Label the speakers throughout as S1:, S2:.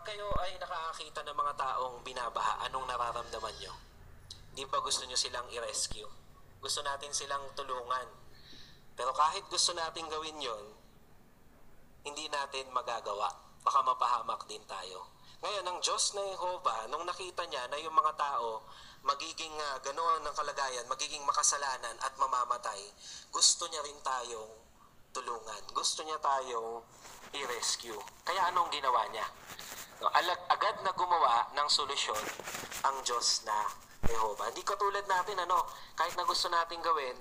S1: kayo ay nakakakita ng mga taong binabaha, anong nararamdaman nyo? Di ba gusto nyo silang i-rescue? Gusto natin silang tulungan. Pero kahit gusto natin gawin yon, hindi natin magagawa. Baka mapahamak din tayo. Ngayon, ang Diyos na Jehovah, nung nakita niya na yung mga tao magiging ganoon ng kalagayan, magiging makasalanan at mamamatay, gusto niya rin tayong tulungan. Gusto niya tayong i-rescue. Kaya anong ginawa niya? No, agad na gumawa ng solusyon ang Diyos na Jehovah. Hindi katulad natin, kahit na gusto natin gawin,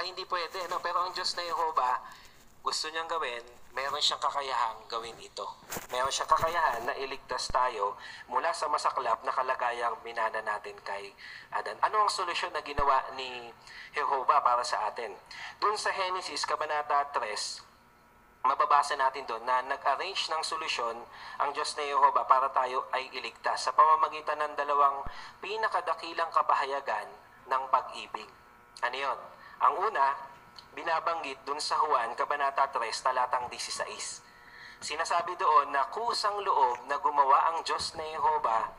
S1: hindi pwede, pero ang Diyos na Jehovah, gusto niyang gawin, meron siyang kakayahang gawin ito. Meron siyang kakayahan na iligtas tayo mula sa masaklap na kalagayang minana natin kay Adan. Ano ang solusyon na ginawa ni Jehovah para sa atin? Doon sa Genesis, Kabanata 3, mababasa natin doon na nag-arrange ng solusyon ang Diyos na Jehovah para tayo ay iligtas sa pamamagitan ng dalawang pinakadakilang kapahayagan ng pag-ibig. Ano yun? Ang una, binabanggit dun sa Juan, Kabanata 3, talatang 16. Sinasabi doon na kusang loob na gumawa ang Diyos na Jehovah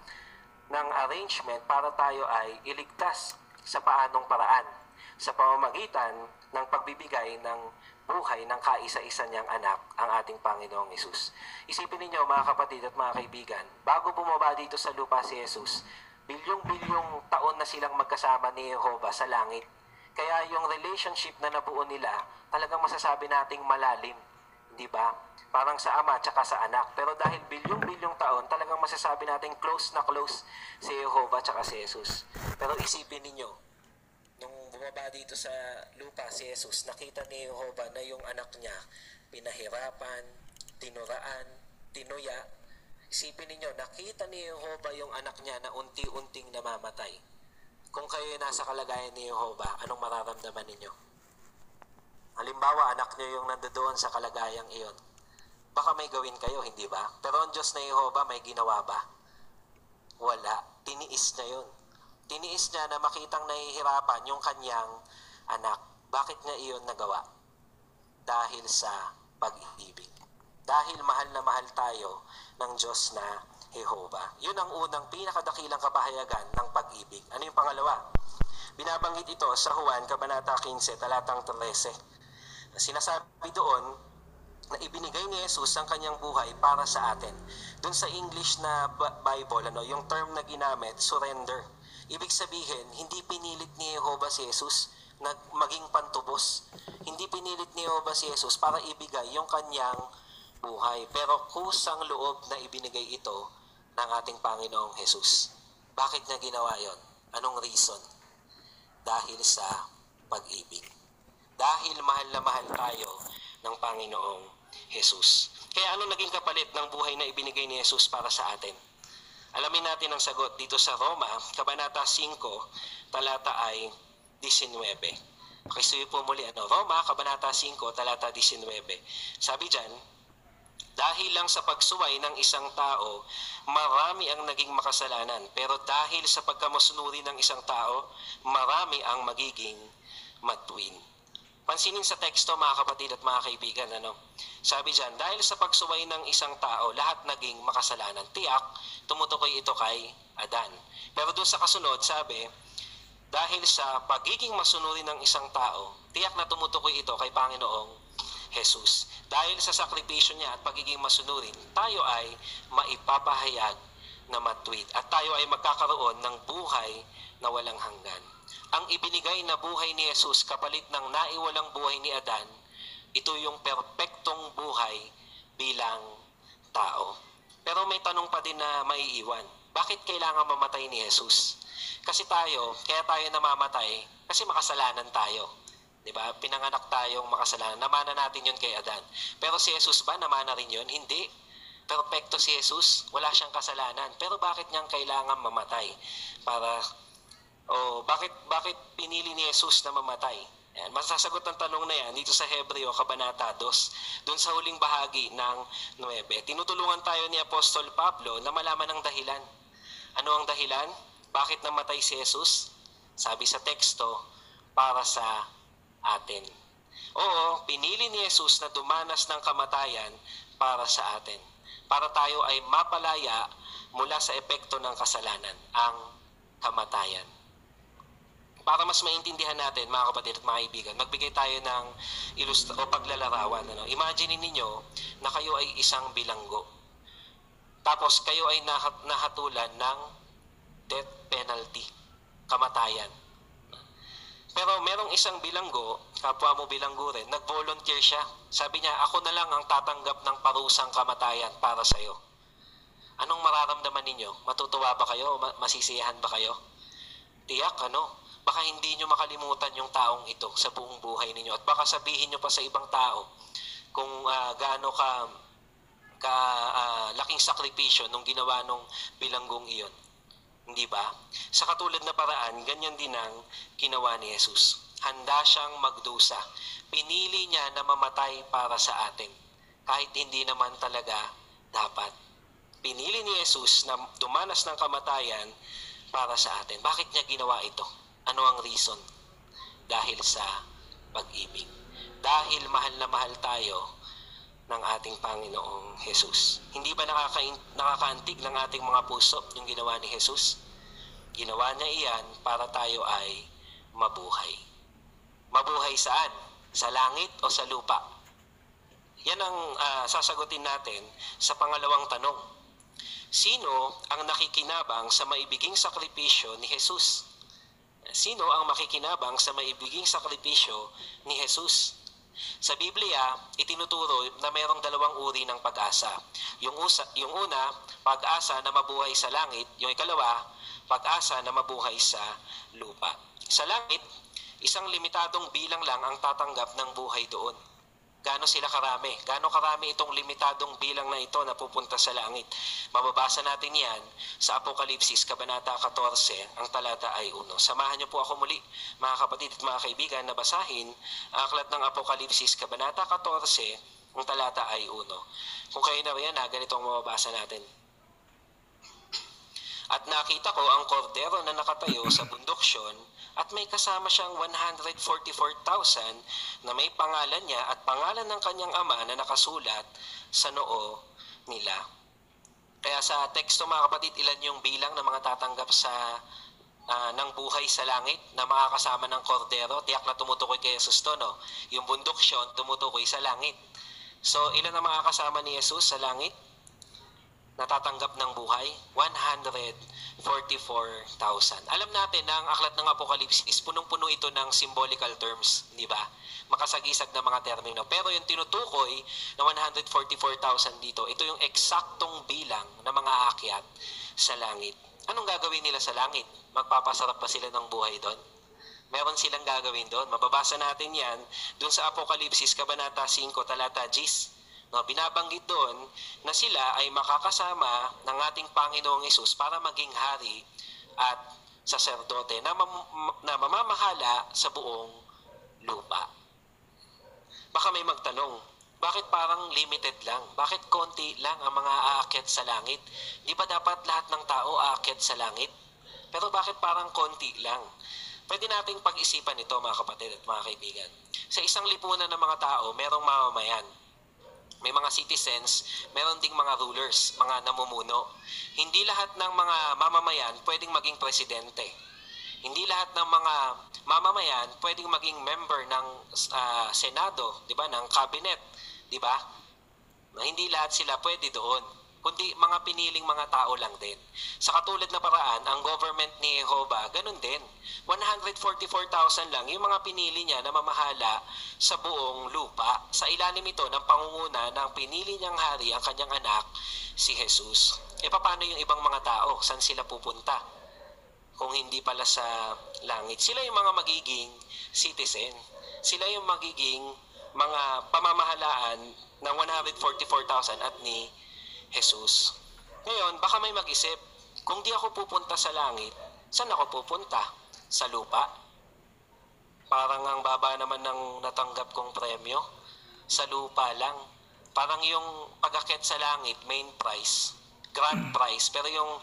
S1: ng arrangement para tayo ay iligtas sa paanong paraan sa pamamagitan ng pagbibigay ng buhay ng kaisa-isa niyang anak, ang ating Panginoong Hesus. Isipin ninyo mga kapatid at mga kaibigan, bago bumaba dito sa lupa si Jesus, bilyong-bilyong taon na silang magkasama ni Jehovah sa langit. Kaya yung relationship na nabuo nila, talagang masasabi nating malalim. Di ba? Parang sa ama at sa anak. Pero dahil bilyong-bilyong taon, talagang masasabi nating close na close si Jehovah at si Jesus. Pero isipin ninyo, nung bumaba dito sa lupa si Jesus, nakita ni Jehovah na yung anak niya, pinahirapan, tinuraan, tinuya. Isipin ninyo, nakita ni Jehovah yung anak niya na unti-unting namamatay. Kung kayo nasa kalagayan ni Jehovah, anong mararamdaman ninyo? Halimbawa, anak niyo yung nandoon sa kalagayang iyon. Baka may gawin kayo, hindi ba? Pero ang Diyos na Jehovah, may ginawa ba? Wala. Tiniis niya yun. Tiniis niya na makitang nahihirapan yung kanyang anak. Bakit niya iyon nagawa? Dahil sa pag-ibig. Dahil mahal na mahal tayo ng Diyos na Jehovah. Yun ang unang pinakadakilang kapahayagan ng pag-ibig. Ano yung pangalawa? Binabanggit ito sa Juan, Kabanata 15, talatang 13. Sinasabi doon na ibinigay ni Jesus ang kanyang buhay para sa atin. Doon sa English na Bible, yung term na ginamit, surrender. Ibig sabihin, hindi pinilit ni Jehovah si Jesus na maging pantubos. Hindi pinilit ni Jehovah si Jesus para ibigay yung kanyang buhay. Pero kusang loob na ibinigay ito ng ating Panginoong Jesus. Bakit niya ginawa yon? Anong reason? Dahil sa pag-ibig. Dahil mahal na mahal tayo ng Panginoong Jesus. Kaya ano naging kapalit ng buhay na ibinigay ni Jesus para sa atin? Alamin natin ang sagot dito sa Roma, Kabanata 5, talata ay 19. Pakisuyo po muli, Roma, Kabanata 5, talata 19. Sabi dyan, dahil lang sa pagsuway ng isang tao, marami ang naging makasalanan. Pero dahil sa pagkamusunuri ng isang tao, marami ang magiging matuwid. Pansinin sa teksto mga kapatid at mga kaibigan, sabi dyan, dahil sa pagsuway ng isang tao, lahat naging makasalanan. Tiyak, tumutukoy ito kay Adan. Pero doon sa kasunod, sabi, dahil sa pagiging masunuri ng isang tao, tiyak na tumutukoy ito kay Panginoong Jesus. Dahil sa sakripisyo niya at pagiging masunurin, tayo ay maipapahayag na matuwid at tayo ay magkakaroon ng buhay na walang hanggan. Ang ibinigay na buhay ni Jesus kapalit ng naiwalang buhay ni Adan, ito yung perpektong buhay bilang tao. Pero may tanong pa din na maiiwan. Bakit kailangan mamatay ni Jesus? Kasi kaya tayo namamatay, kasi makasalanan tayo. Diba? Pinanganak tayong makasalanan. Namana natin yun kay Adan. Pero si Jesus ba, namana rin yun? Hindi. Perpekto si Jesus. Wala siyang kasalanan. Pero bakit niyang kailangan mamatay? Bakit pinili ni Jesus na mamatay? Ayan, masasagot ang tanong na yan dito sa Hebreo, Kabanata 2. Doon sa huling bahagi ng 9. Tinutulungan tayo ni Apostol Pablo na malaman ang dahilan. Ano ang dahilan? Bakit namatay si Jesus? Sabi sa teksto, para sa atin. Oo, pinili ni Jesus na dumanas ng kamatayan para sa atin. para tayo ay mapalaya mula sa epekto ng kasalanan, ang kamatayan. Para mas maintindihan natin, mga kapatid at mga kaibigan, magbigay tayo ng paglalarawan. Imagine ninyo na kayo ay isang bilanggo. Tapos kayo ay nahatulan ng death penalty, kamatayan. Pero merong isang bilanggo, kapwa mo bilanggo rin, nag-volunteer siya. Sabi niya, ako na lang ang tatanggap ng parusang kamatayan para sa'yo. Anong mararamdaman ninyo? Matutuwa ba kayo? Masisiyahan ba kayo? Tiyak, baka hindi nyo makalimutan yung taong ito sa buong buhay ninyo. At baka sabihin nyo pa sa ibang tao kung gaano laking sakripisyo nung ginawa nung bilanggong iyon. Hindi ba? Sa katulad na paraan, ganyan din ang ginawa ni Jesus. Handa siyang magdusa. Pinili niya na mamatay para sa atin. Kahit hindi naman talaga dapat. Pinili ni Jesus na dumanas ng kamatayan para sa atin. Bakit niya ginawa ito? Ano ang reason? Dahil sa pag-ibig. Dahil mahal na mahal tayo ng ating Panginoong Jesus. Hindi ba nakakaantig ng ating mga puso yung ginawa ni Jesus? Ginawa niya iyan para tayo ay mabuhay. Mabuhay saan? Sa langit o sa lupa? Yan ang sasagutin natin sa pangalawang tanong. Sino ang nakikinabang sa maibiging sakripisyo ni Jesus? Sino ang makikinabang sa maibiging sakripisyo ni Jesus? Sa Biblia, itinuturo na mayroong dalawang uri ng pag-asa. Yung una, pag-asa na mabuhay sa langit. Yung ikalawa, pag-asa na mabuhay sa lupa. Sa langit, isang limitadong bilang lang ang tatanggap ng buhay doon. Gaano sila karami? Gaano karami itong limitadong bilang na ito na pupunta sa langit? Mababasa natin yan sa Apokalipsis, Kabanata 14, ang talata ay 1. Samahan niyo po ako muli, mga kapatid at mga kaibigan, na basahin ang aklat ng Apokalipsis, Kabanata 14, ang talata ay 1. Kung kayo na riyan, ganito ang mababasa natin. At nakita ko ang kordero na nakatayo sa bundok Siyon, at may kasama siyang 144,000 na may pangalan niya at pangalan ng kanyang ama na nakasulat sa noo nila. Kaya sa teksto, mga kapatid, ilan yung bilang ng mga tatanggap ng buhay sa langit na makakasama ng kordero? Tiyak na tumutukoy kay Jesus to, no? Yung bundok Siyon, tumutukoy sa langit. So, ilan ang makakasama ni Jesus sa langit? Natatanggap ng buhay? 144,000. Alam natin na ang aklat ng Apokalipsis, punong-puno ito ng symbolical terms, di ba? Makasagisag na mga termino. Pero yung tinutukoy na 144,000 dito, ito yung eksaktong bilang ng mga aakyat sa langit. Anong gagawin nila sa langit? Magpapasarap pa sila ng buhay doon? Meron silang gagawin doon. Mababasa natin yan doon sa Apokalipsis, Kabanata 5, talata 10. Binabanggit doon na sila ay makakasama ng ating Panginoong Hesus para maging hari at saserdote na mamamahala sa buong lupa. Baka may magtanong, bakit parang limited lang? Bakit konti lang ang mga aakyat sa langit? Di ba dapat lahat ng tao aakyat sa langit? Pero bakit parang konti lang? Pwede nating pag-isipan ito, mga kapatid at mga kaibigan. Sa isang lipunan ng mga tao, merong mamamayan. May mga citizens, meron ding mga rulers, mga namumuno. Hindi lahat ng mga mamamayan pwedeng maging presidente. Hindi lahat ng mga mamamayan pwedeng maging member ng Senado, di ba, ng cabinet, di ba? Hindi lahat sila pwede doon, kundi mga piniling mga tao lang din. Sa katulad na paraan, ang government ni Jehovah, ganun din. 144,000 lang yung mga pinili niya na mamahala sa buong lupa. Sa ilalim ito ng pangunguna ng pinili niyang hari, ang kanyang anak, si Jesus. Paano yung ibang mga tao? Saan sila pupunta? Kung hindi pala sa langit. Sila yung mga magiging citizen. Sila yung magiging mga pamamahalaan ng 144,000 at ni Jesus. Ngayon, baka may mag-isip, kung di ako pupunta sa langit, saan ako pupunta? Sa lupa? Parang ang baba naman ng natanggap kong premyo. Sa lupa lang. Parang yung pag-akyat sa langit, main prize, grand prize. Pero yung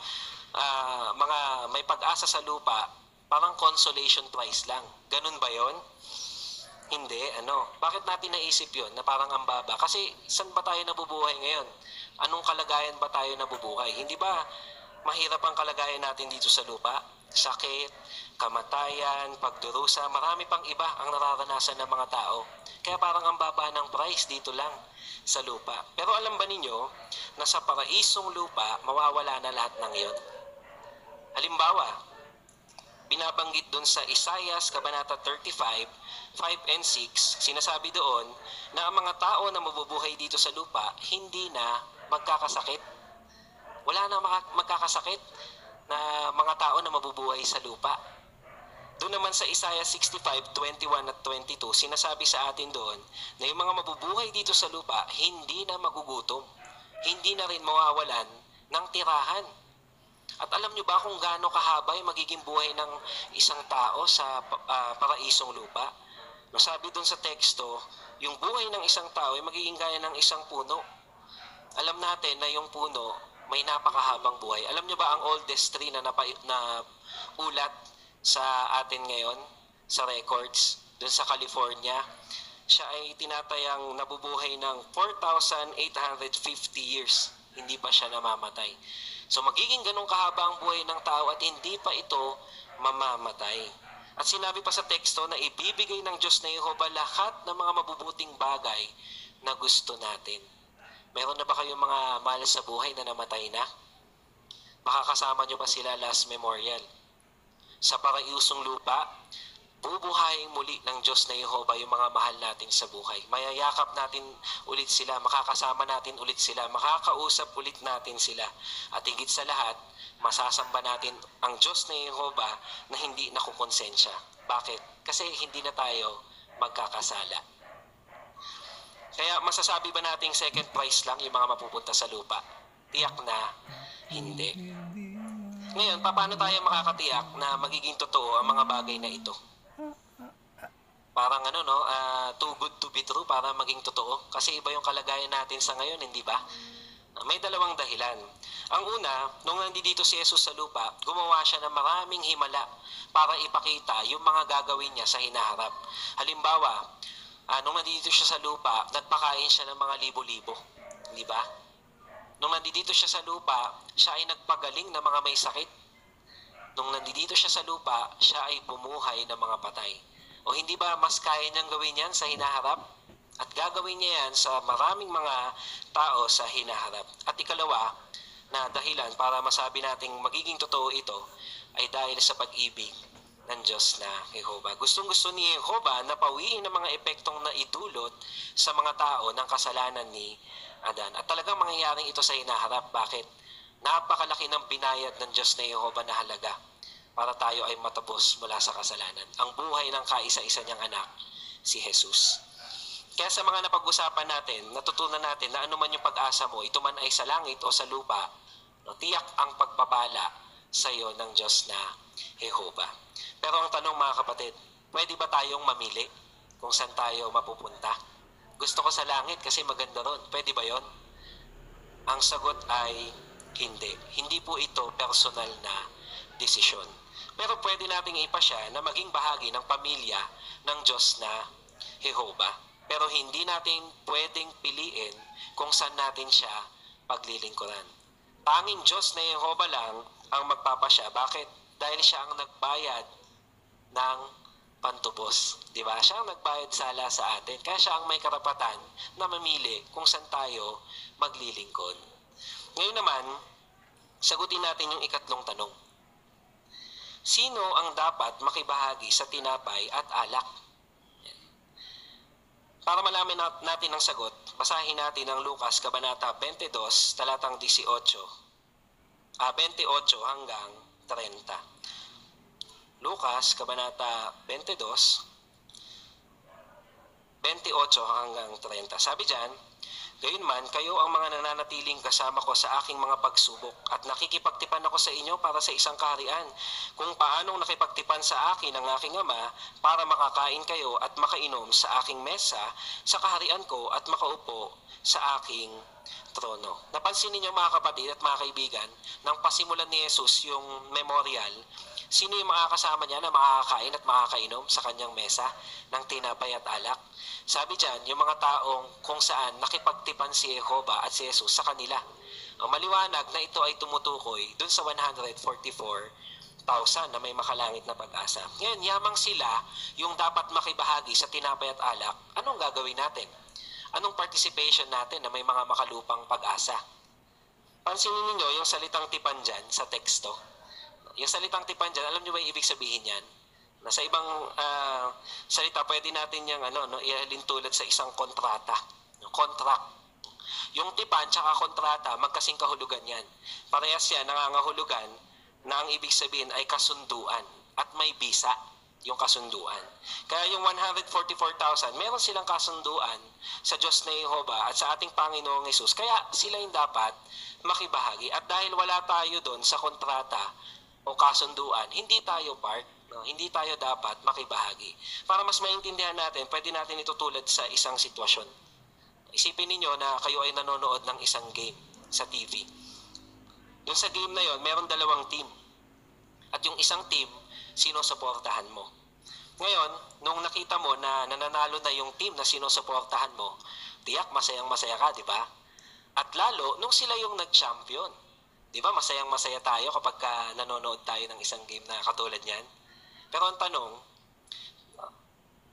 S1: mga may pag-asa sa lupa, parang consolation prize lang. Ganun ba yon? Hindi, Bakit natin naisip yon na parang ang baba? Kasi saan ba tayo nabubuhay ngayon? Anong kalagayan ba tayo nabubuhay? Hindi ba mahirap ang kalagayan natin dito sa lupa? Sakit, kamatayan, pagdurusa, marami pang iba ang nararanasan ng mga tao. Kaya parang ang baba ng price dito lang sa lupa. Pero alam ba ninyo na sa paraisong lupa, mawawala na lahat ng iyon? Halimbawa, binabanggit doon sa Isaiah Kabanata 35, 5 and 6, sinasabi doon na ang mga tao na mabubuhay dito sa lupa, hindi na magkakasakit. Wala na magkakasakit na mga tao na mabubuhay sa lupa. Doon naman sa Isaiah 65, 21 at 22, sinasabi sa atin doon na yung mga mabubuhay dito sa lupa, hindi na magugutom. Hindi na rin mawawalan ng tirahan. At alam nyo ba kung gaano kahaba yung magiging buhay ng isang tao sa paraisong lupa? Masabi doon sa teksto, yung buhay ng isang tao ay magiging gaya ng isang puno. Alam natin na yung puno may napakahabang buhay. Alam nyo ba ang oldest tree na ulat sa atin ngayon, sa records, doon sa California? Siya ay tinatayang nabubuhay ng 4,850 years. Hindi pa siya namamatay. So magiging ganun kahaba ang buhay ng tao at hindi pa ito mamamatay. At sinabi pa sa teksto na ibibigay ng Diyos na Yehova lahat ng mga mabubuting bagay na gusto natin. Meron na ba kayong mga mahal sa buhay na namatay na? Baka kasama nyo pa sila last memorial. Sa paraisong lupa, bubuhayin muli ng Diyos na Yehova yung mga mahal natin sa buhay. Mayayakap natin ulit sila, makakasama natin ulit sila, makakausap ulit natin sila. At higit sa lahat, masasamba natin ang Diyos na Yehova na hindi nakukonsensya. Bakit? Kasi hindi na tayo magkakasala. Kaya masasabi ba nating second prize lang yung mga mapupunta sa lupa? Tiyak na hindi. Ngayon, paano tayo makakatiyak na magiging totoo ang mga bagay na ito? Parang too good to be true para maging totoo. Kasi iba yung kalagayan natin sa ngayon, hindi ba? May dalawang dahilan. Ang una, nung nandito si Jesus sa lupa, gumawa siya ng maraming himala para ipakita yung mga gagawin niya sa hinaharap. Halimbawa, nung nandito siya sa lupa, nagpakain siya ng mga libo-libo. Di ba? Nung nandito siya sa lupa, siya ay nagpagaling ng mga may sakit. Nung nandito siya sa lupa, siya ay bumuhay ng mga patay. O hindi ba mas kaya niyang gawin yan sa hinaharap? At gagawin niya yan sa maraming mga tao sa hinaharap. At ikalawa, na dahilan para masabi nating magiging totoo ito, ay dahil sa pag-ibig ng Diyos na Yehova. Gustong-gusto ni Yehova na pawiin ang mga epektong naidulot sa mga tao ng kasalanan ni Adan. At talagang mangyayaring ito sa hinaharap. Bakit? Napakalaki ng binayad ng Diyos na Yehova na halaga para tayo ay matapos mula sa kasalanan. Ang buhay ng kaisa-isa niyang anak, si Jesus. Kaya sa mga napag-usapan natin, natutunan natin na anuman yung pag-asa mo, ito man ay sa langit o sa lupa, tiyak ang pagpapala sa iyo ng Diyos na Yehova. Pero ang tanong mga kapatid, pwede ba tayong mamili kung saan tayo mapupunta? Gusto ko sa langit kasi maganda ron. Pwede ba yon? Ang sagot ay hindi. Hindi po ito personal na desisyon. Pero pwede nating ipasya na maging bahagi ng pamilya ng Diyos na Yehova. Pero hindi natin pwedeng piliin kung saan natin siya paglilingkuran. Tanging Diyos na Yehova lang ang magpapasya. Bakit? Dahil siya ang nagbayad ng pantubos. Di ba? Siya ang nagbayad sala sa atin. Kaya siya ang may karapatan na mamili kung saan tayo maglilingkod. Ngayon naman, sagutin natin yung ikatlong tanong. Sino ang dapat makibahagi sa tinapay at alak? Para malaman natin ang sagot, basahin natin ang Lucas Kabanata 22, talatang 28 hanggang 30. Lucas Kabanata 22, 28 hanggang 30. Sabi dyan, gayunman, kayo ang mga nananatiling kasama ko sa aking mga pagsubok at nakikipagtipan ako sa inyo para sa isang kaharian, kung paanong nakipagtipan sa akin ang aking ama para makakain kayo at makainom sa aking mesa sa kaharian ko at makaupo sa aking trono. Napansin ninyo mga kapatid at mga kaibigan, nang pasimulan ni Jesus yung memorial, sino yung makakasama niya na makakain at makakainom sa kanyang mesa ng tinapay at alak? Sabi dyan, yung mga taong kung saan nakipagtipan si Jehovah at si Jesus sa kanila. Ang maliwanag na ito ay tumutukoy dun sa 144,000 na may makalangit na pag-asa. Ngayon, yamang sila yung dapat makibahagi sa tinapay at alak. Anong gagawin natin? Anong participation natin na may mga makalupang pag-asa? Pansinin ninyo yung salitang tipan dyan sa teksto. Yung salitang tipan dyan, alam nyo ba yung ibig sabihin yan? Na sa ibang salita, pwede natin yung ihalin tulad sa isang kontrata. Contract. Yung tipan tsaka kontrata, magkasing kahulugan yan. Parehas yan, nangangahulugan na ang ibig sabihin ay kasunduan at may bisa yung kasunduan. Kaya yung 144,000, meron silang kasunduan sa Diyos na Jehovah at sa ating Panginoong Jesus. Kaya sila yung dapat makibahagi. At dahil wala tayo doon sa kontrata o kasunduan, hindi tayo part, no? Hindi tayo dapat makibahagi. Para mas maintindihan natin, pwede natin itutulad sa isang sitwasyon. Isipin ninyo na kayo ay nanonood ng isang game sa TV. Yung sa game na yon, meron dalawang team. At yung isang team, sinusuportahan mo. Ngayon, nung nakita mo na nananalo na yung team na sinusuportahan mo, tiyak masayang-masaya ka, di ba? At lalo, nung sila yung nag-champion. Di ba, masayang-masaya tayo kapag nanonood tayo ng isang game na katulad niyan? Pero ang tanong,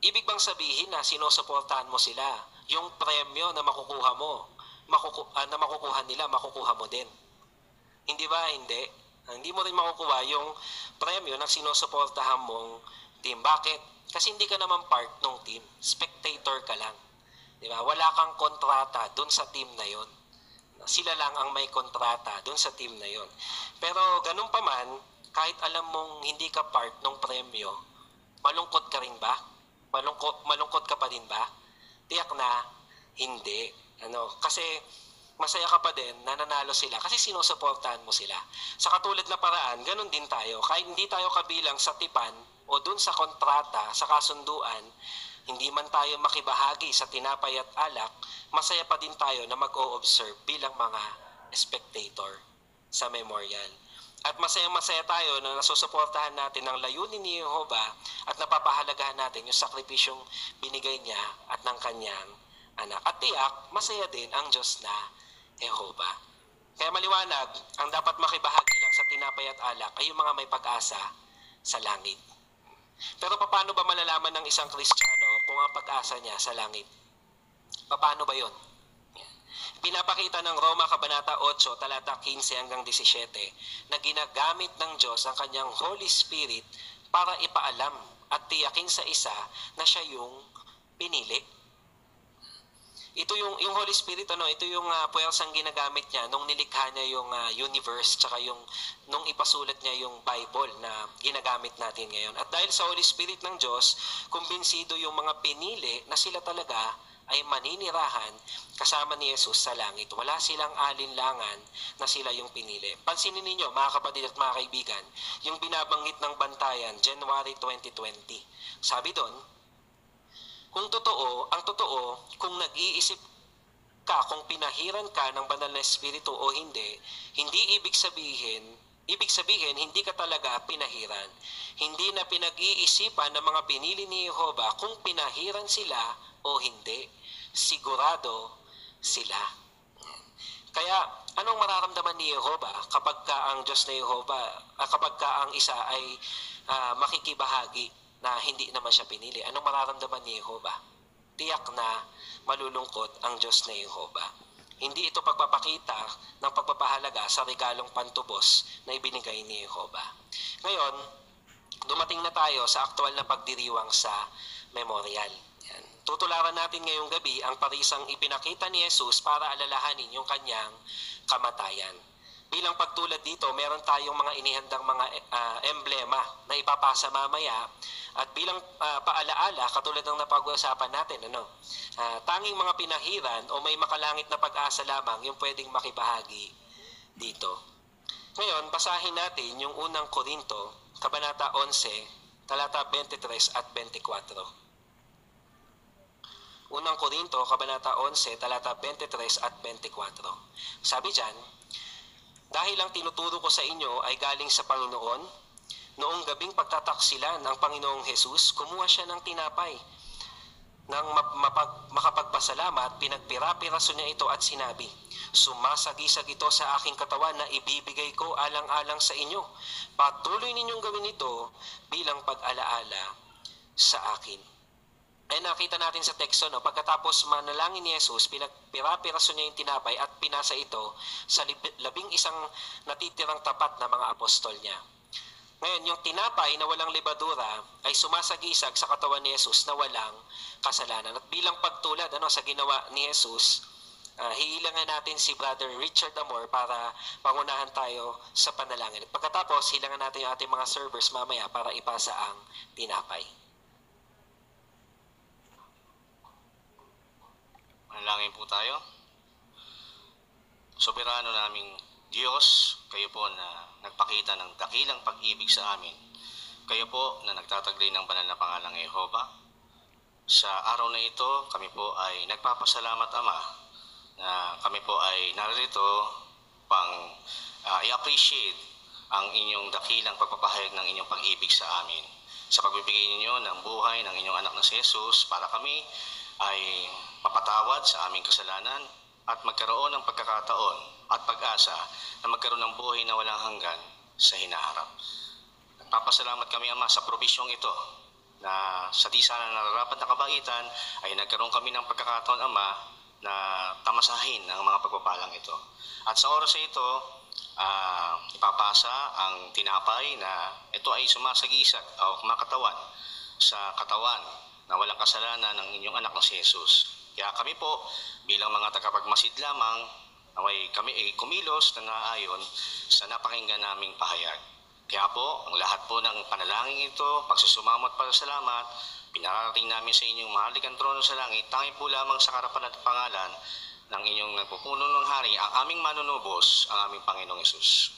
S1: ibig bang sabihin na sinusuportahan mo sila? Yung premyo na makukuha mo, na makukuha nila, makukuha mo din. Hindi ba? Hindi. Hindi mo rin makukuha yung premyo ng sinusuportahan mong team. Bakit? Kasi hindi ka naman part ng team. Spectator ka lang. Di ba? Wala kang kontrata dun sa team na yon. Sila lang ang may kontrata dun sa team na yon. Pero ganun pa man, kahit alam mong hindi ka part ng premyo, malungkot ka rin ba? Malungkot ka pa din ba? Tiyak na hindi. Kasi masaya ka pa din na nanalo sila kasi sinusuportahan mo sila. Sa katulad na paraan, ganun din tayo. Kahit hindi tayo kabilang sa tipan o dun sa kontrata, sa kasunduan, hindi man tayo makibahagi sa tinapay at alak, masaya pa din tayo na mag-o-observe bilang mga spectator sa memorial. At masaya-masaya tayo na nasusuportahan natin ang layunin ni Jehovah at napapahalagahan natin yung sakripisyong binigay niya at ng kanyang anak. At tiyak, masaya din ang Diyos na Jehovah. Kaya maliwanag, ang dapat makibahagi lang sa tinapay at alak ay yung mga may pag-asa sa langit. Pero paano ba malalaman ng isang Kristiyano kung ang pag-asa niya sa langit? Paano ba yun? Pinapakita ng Roma Kabanata 8, talata 15 hanggang 17 na ginagamit ng Diyos ang kanyang Holy Spirit para ipaalam at tiyakin sa isa na siya yung pinili. Ito yung Holy Spirit, ito yung puwersang ginagamit niya nung nilikha niya yung universe, tsaka nung ipasulat niya yung Bible na ginagamit natin ngayon. At dahil sa Holy Spirit ng Diyos, kumbinsido yung mga pinili na sila talaga ay maninirahan kasama ni Jesus sa langit. Wala silang alinlangan na sila yung pinili. Pansinin ninyo, mga kapatid at mga kaibigan, yung binabanggit ng bantayan, January 2020. Sabi doon, ang totoo, kung nag-iisip ka kung pinahiran ka ng banal na espiritu o hindi, ibig sabihin hindi ka talaga pinahiran. Hindi na pinag-iisipan ng mga pinili ni Jehovah kung pinahiran sila o hindi. Sigurado sila. Kaya anong mararamdaman ni Jehovah kapag ka ang Diyos na Jehovah, kapag ka ang isa ay makikibahagi na hindi naman siya pinili? Anong mararamdaman ni Jehovah? Tiyak na malulungkot ang Diyos na Jehovah. Hindi ito pagpapakita ng pagpapahalaga sa regalong pantubos na ibinigay ni Jehovah. Ngayon, dumating na tayo sa aktual na pagdiriwang sa memorial. Yan. Tutularan natin ngayong gabi ang parisang ipinakita ni Jesus para alalahanin yung kanyang kamatayan. Bilang pagtulad dito, meron tayong mga inihandang mga emblema na ipapasa mamaya. At bilang paalaala, katulad ng napag-uusapan natin, tanging mga pinahiran o may makalangit na pag-asa lamang yung pwedeng makibahagi dito. Ngayon, basahin natin yung unang Korinto, Kabanata 11, talata 23 at 24. Unang Korinto, Kabanata 11, talata 23 at 24. Sabi diyan, dahil ang tinuturo ko sa inyo ay galing sa Panginoon, noong gabing pagtataksilan ng Panginoong Hesus, kumuha siya ng tinapay. Nang makapagpasalamat, pinagpira-piraso niya ito at sinabi, sumasagisag ito sa aking katawan na ibibigay ko alang-alang sa inyo. Patuloy ninyong gawin ito bilang pag-alaala sa akin. Ay nakita natin sa teksto, no? Pagkatapos manalangin ni Jesus, pinagpira-piraso niya yung tinapay at pinasa ito sa 11 natitirang tapat na mga apostol niya. Ngayon, yung tinapay na walang libadura ay sumasagisag sa katawan ni Jesus na walang kasalanan. At bilang pagtulad sa ginawa ni Jesus, hihilangan natin si Brother Richard Amor para pangunahan tayo sa panalangin. At pagkatapos, hilangan natin yung ating mga servers mamaya para ipasa ang tinapay.
S2: Manalangin po tayo. Soberano naming Diyos, kayo po na nagpakita ng dakilang pag-ibig sa amin. Kayo po na nagtataglay ng banal na pangalang Jehova. Sa araw na ito, kami po ay nagpapasalamat, Ama, na kami po ay narito pang i-appreciate ang inyong dakilang pagpapahayag ng inyong pag-ibig sa amin. Sa pagbibigay ninyo ng buhay ng inyong anak na si Jesus, para kami ay mapatawad sa aming kasalanan at magkaroon ng pagkakataon at pag-asa na magkaroon ng buhay na walang hanggan sa hinaharap. Nagpapasalamat kami, Ama, sa probisyong ito na sa di sana nararapat na kabaitan ay nagkaroon kami ng pagkakataon, Ama, na tamasahin ang mga pagpapalang ito. At sa oras na ito, ipapasa ang tinapay na ito ay sumasagisag o kumakatawan sa katawan na walang kasalanan ng inyong anak na si Jesus. Kaya kami po, bilang mga tagapagmasid lamang, kami ay kumilos na naayon sa napakinggan naming pahayag. Kaya po, ang lahat po ng panalangin ito, pagsusumamo at pasasalamat, pinarating namin sa inyong mahalikang trono sa langit, tangi po lamang sa karapan at pangalan ng inyong nagpupuno ng hari, ang aming manunubos, ang aming Panginoong Hesus.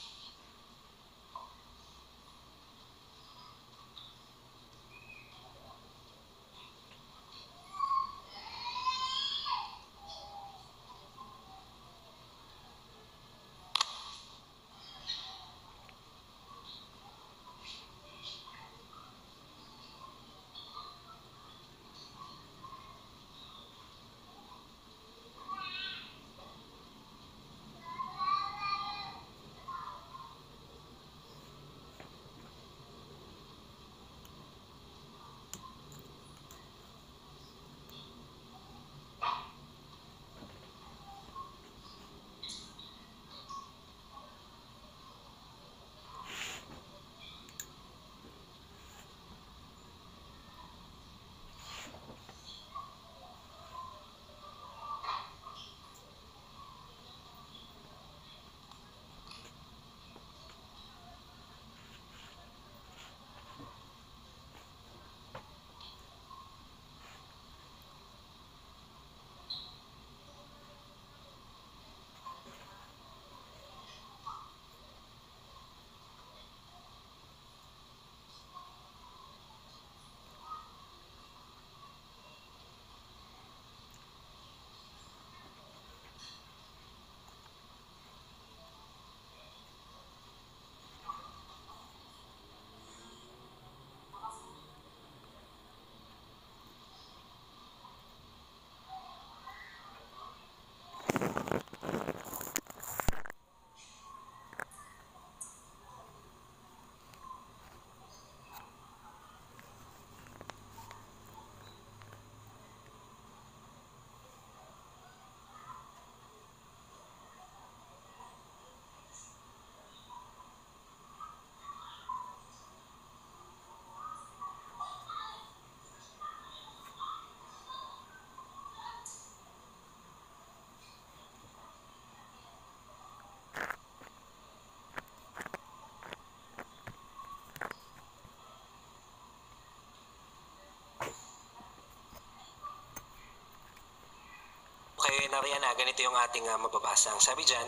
S1: Okay, nariyan na, ganito yung ating mababasa. Sabi dyan,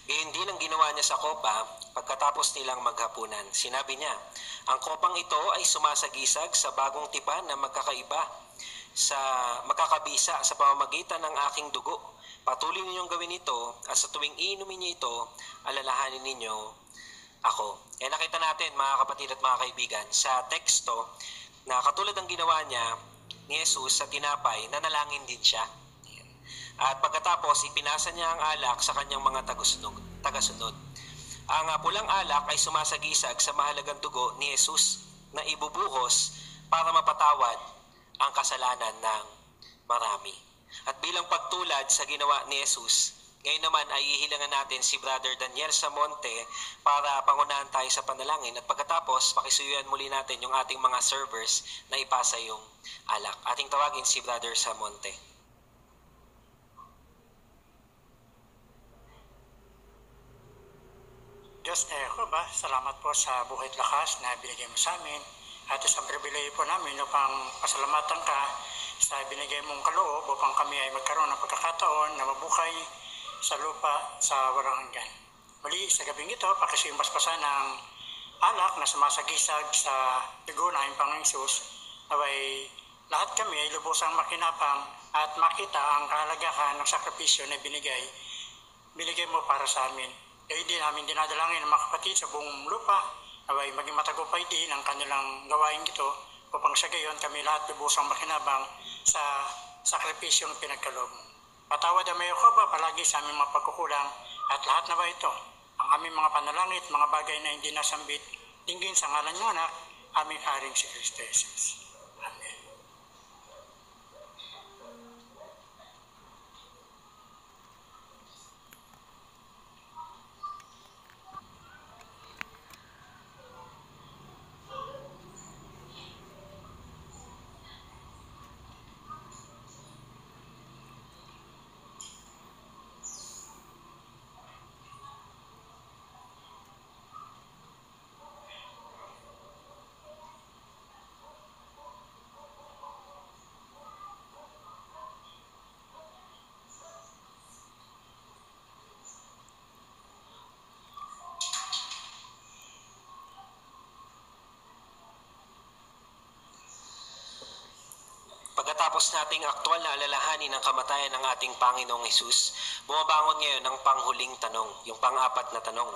S1: gayon din ang ginawa niya sa kopa pagkatapos nilang maghapunan. Sinabi niya, ang kopang ito ay sumasagisag sa bagong tipan na magkakaiba. sa magkakabisa sa pamamagitan ng aking dugo. Patuloy ninyong gawin ito at sa tuwing iinumin niyo ito, alalahanin ninyo ako. Kaya nakita natin mga kapatid at mga kaibigan sa teksto na katulad ng ginawa niya ni Jesus sa tinapay, nanalangin din siya. At pagkatapos, ipinasa niya ang alak sa kanyang mga tagasunod. Ang pulang alak ay sumasagisag sa mahalagang dugo ni Jesus na ibubuhos para mapatawad ang kasalanan ng marami. At bilang pagtulad sa ginawa ni Jesus, ngayon naman ay ihilangan natin si Brother Daniel Samonte para pangunahan tayo sa panalangin. At pagkatapos, pakisuyuan muli natin yung ating mga servers na ipasa yung alak. Ating tawagin si Brother Samonte.
S3: Diyos na Jehovah, salamat po sa buhay at lakas na binigay mo sa amin at isang pribileyo po namin upang pasalamatan ka sa binigay mong kaloob upang kami ay magkaroon ng pagkakataon na mabuhay sa lupa sa walang hanggan. Muli sa gabing ito, pakisuyong basbasan ng alak na sumasagisag sa dugo ng Panginoong Hesus, naway lahat kami ay lubusang makinapang at makita ang kahalagahan ng sakripisyo na binigay mo para sa amin. Kaya din namin dinadalangin ng mga kapatid sa buong lupa, naway maging matagumpay din ang kanilang gawain ito upang sa gayon kami lahat lubusang makinabang sa sakripisyong pinagkaloob mo. Patawad ang may Jehovah palagi sa aming mga pagkukulang at lahat na ba ito, ang aming mga panalangit, mga bagay na hindi nasambit, dinggin sa ngalan ng anak, aming Haring si Kristo Jesus. Amen.
S1: Pagkatapos nating aktwal na alalahanin ang kamatayan ng ating Panginoong Hesus, bumabangon ngayon ang panghuling tanong, yung pang-apat na tanong.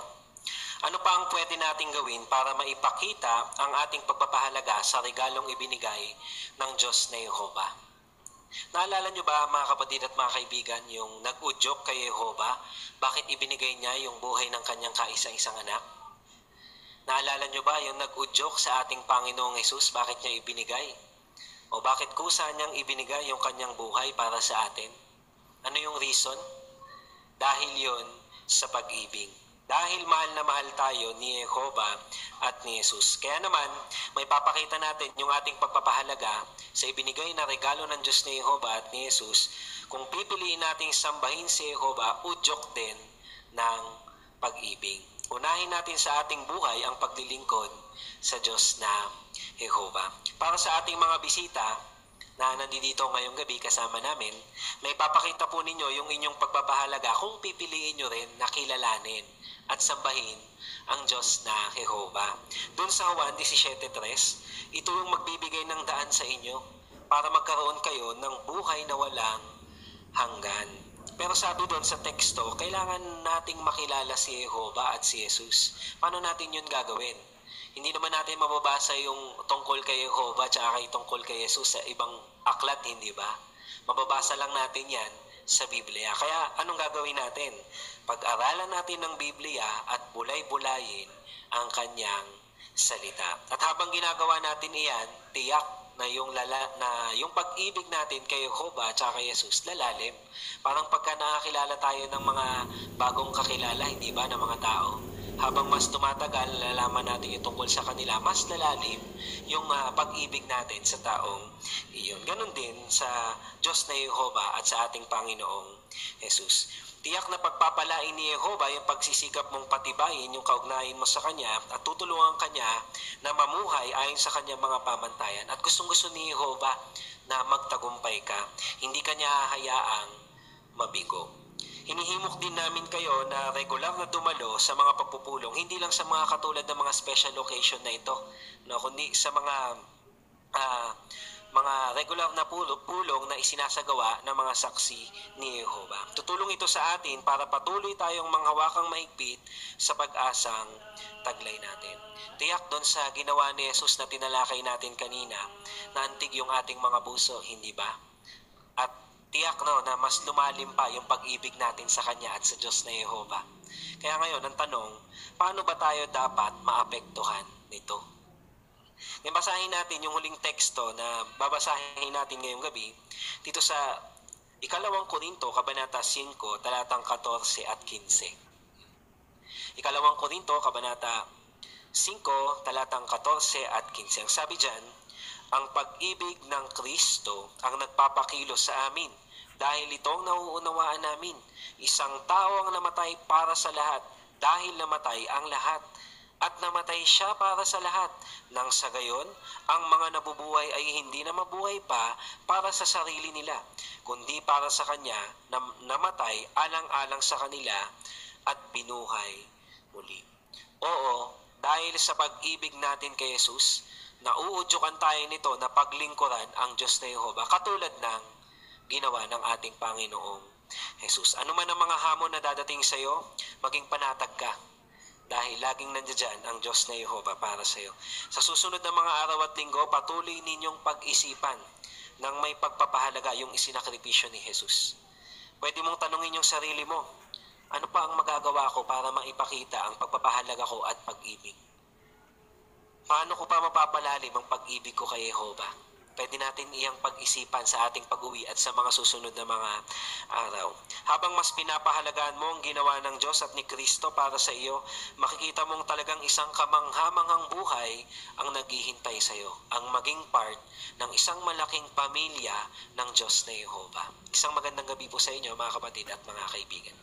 S1: Ano pa ang pwede nating gawin para maipakita ang ating pagpapahalaga sa regalong ibinigay ng Diyos na Jehovah? Naalala nyo ba mga kapatid at mga kaibigan yung nag-udyok kay Jehovah? Bakit ibinigay niya yung buhay ng kanyang kaisa-isang anak? Naalala nyo ba yung nag-udyok sa ating Panginoong Hesus? Bakit niya ibinigay? O bakit kusa niyang ibinigay yung kanyang buhay para sa atin? Ano yung reason? Dahil yon sa pag-ibig. Dahil mahal na mahal tayo ni Jehovah at ni Jesus. Kaya naman, may papakita natin yung ating pagpapahalaga sa ibinigay na regalo ng Diyos ni Jehovah at ni Jesus. Kung pipiliin nating sambahin si Jehovah, udyok din ng pag-ibig. Unahin natin sa ating buhay ang paglilingkod sa Diyos na Jehovah. Para sa ating mga bisita na nandito ngayong gabi kasama namin, may papakita po ninyo yung inyong pagpapahalaga kung pipiliin nyo rin na kilalanin at sambahin ang Diyos na Jehovah. Doon sa Juan 17:3, ito yung magbibigay ng daan sa inyo para magkaroon kayo ng buhay na walang hanggan. Pero sabi doon sa teksto, kailangan nating makilala si Jehovah at si Jesus. Paano natin yun gagawin? Hindi naman natin mababasa yung tungkol kay Jehovah at kay tungkol kay Jesus sa ibang aklat, hindi ba? Mababasa lang natin yan sa Biblia. Kaya anong gagawin natin? Pag-aralan natin ng Biblia at bulay-bulayin ang kanyang salita. At habang ginagawa natin iyan, tiyak na yung pag-ibig natin kay Jehovah at kay Jesus lalalim. Parang pagka nakakilala tayo ng mga bagong kakilala, hindi ba, ng mga tao, habang mas tumatagal, lalaman natin yung tungkol sa kanila, mas lalalim yung pag-ibig natin sa taong iyon. Ganon din sa Diyos na Jehovah at sa ating Panginoong Jesus. Tiyak na pagpapalain ni Jehovah yung pagsisikap mong patibayin yung kaugnayan mo sa Kanya at tutulungan Kanya na mamuhay ayon sa Kanyang mga pamantayan. At gustong-gusto ni Jehovah na magtagumpay ka. Hindi Kanya hayaang mabigo. Hinihimok din namin kayo na regular na dumalo sa mga pagpupulong, hindi lang sa mga katulad ng mga special occasion na ito, no, kundi sa mga mga regular na pulong na isinasagawa ng mga saksi ni Jehova. Tutulong ito sa atin para patuloy tayong manghawakang mahigpit sa pag-asang taglay natin. Tiyak doon sa ginawa ni Jesus na tinalakay natin kanina, na antig yung ating mga puso, hindi ba? At tiyak na mas lumalim pa yung pag-ibig natin sa Kanya at sa Diyos na Jehova. Kaya ngayon, ang tanong, paano ba tayo dapat maapektuhan nito? Basahin natin yung huling teksto na babasahin natin ngayong gabi dito sa Ikalawang Korinto, Kabanata 5, talatang 14 at 15. Ikalawang Korinto, Kabanata 5, talatang 14 at 15. Ang sabi dyan, ang pag-ibig ng Kristo ang nagpapakilos sa amin dahil itong nauunawaan namin. Isang tao ang namatay para sa lahat dahil namatay ang lahat. At namatay siya para sa lahat, nang sa gayon, ang mga nabubuhay ay hindi na mabuhay pa para sa sarili nila, kundi para sa Kanya na namatay alang-alang sa kanila at binuhay muli. Oo, dahil sa pag-ibig natin kay Jesus, nauudyukan tayo nito na paglingkuran ang Diyos na Jehova, katulad ng ginawa ng ating Panginoong Jesus. Ano man ang mga hamon na dadating sa iyo, maging panatag ka. Dahil laging nandiyan ang Diyos na Jehova para sa iyo. Sa susunod na mga araw at linggo, patuloy ninyong pag-isipan ng may pagpapahalaga yung isinakripisyo ni Jesus. Pwede mong tanungin yung sarili mo, ano pa ang magagawa ko para maipakita ang pagpapahalaga ko at pag-ibig? Paano ko pa mapapalalim ang pag-ibig ko kay Jehova? Pwede natin iyang pag-isipan sa ating pag-uwi at sa mga susunod na mga araw. Habang mas pinapahalagaan mo ang ginawa ng Diyos at ni Kristo para sa iyo, makikita mong talagang isang kamanghamanghang buhay ang naghihintay sa iyo, ang maging part ng isang malaking pamilya ng Diyos na Jehova. Isang magandang gabi po sa inyo, mga kapatid at mga kaibigan.